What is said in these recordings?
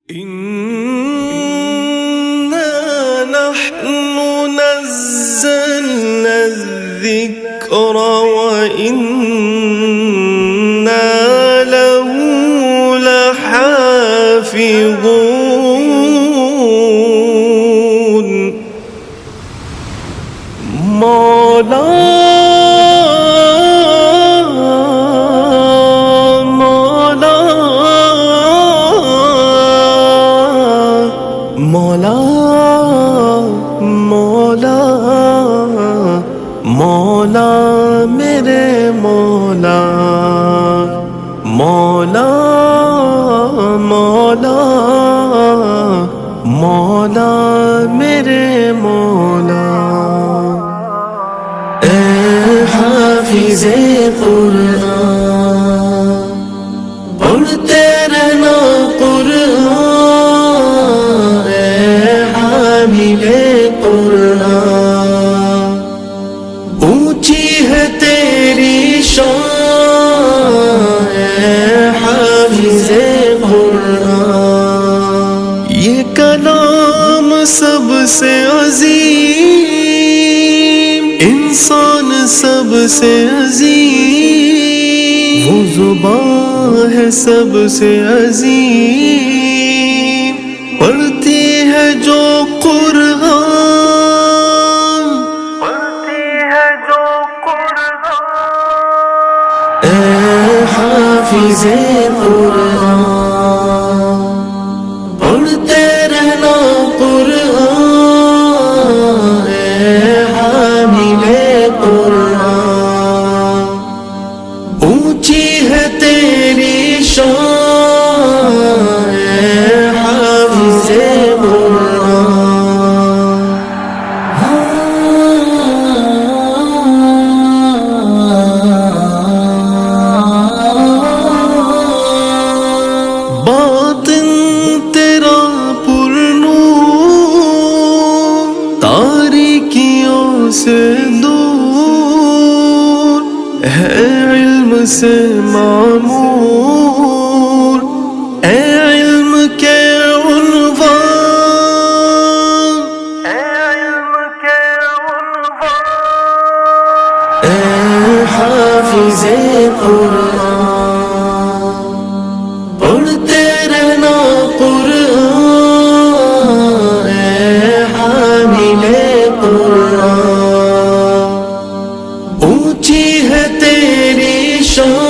إنا نحن نزلنا الذكر وإنا له لحافظون. मौला मेरे मौला मौला मौला मौला मेरे मौला। ए हाफिज़े कुरान पढ़ते रहना कुरान। ए हामिले कुरान ऊंची है तेरी शान। ए हाफिज़े कुरान ये कलाम सबसे अजीम, इंसान सबसे अजीम, वो ज़ुबान है सबसे अजीम, पढ़ती है जो कुरान, पढ़ती है जो कुरान। ए हाफिज़े कुरान पढ़ते रहना कुरान। ए हामिले कुरान ऊंची है तेरी शान। ए हाफिज़े कुरान। बातिन तेरा पुरनूर, तारीकियों से दूर है इल्म से मामूर। ए इल्म के उन्वान, ए इल्म के उन्वान। ए हाफिज़े कुरान पढ़ते रहना कुरान। ए हामिले कुरान ऊंची है तेरी शान।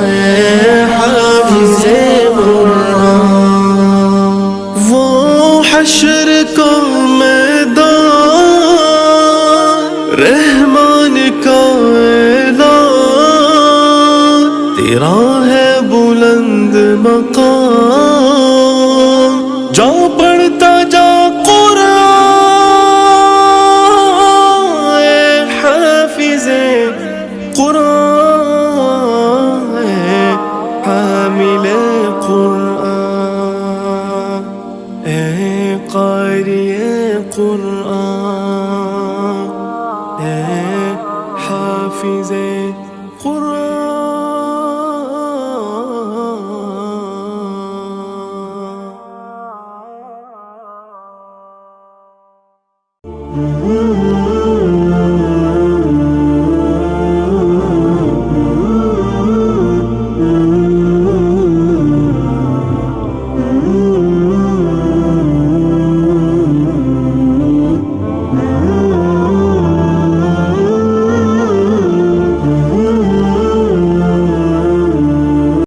ए हाफिज़े कुरान वो हश्र का मैदान, रहमान का ऐलान, तेरा है बुलंद मकाम, जा पढ़ता जा कुरान। ए हाफिज़े कुरान, ए हामिले कुरान, ए क़ारिए कुरान, ए हाफिज़े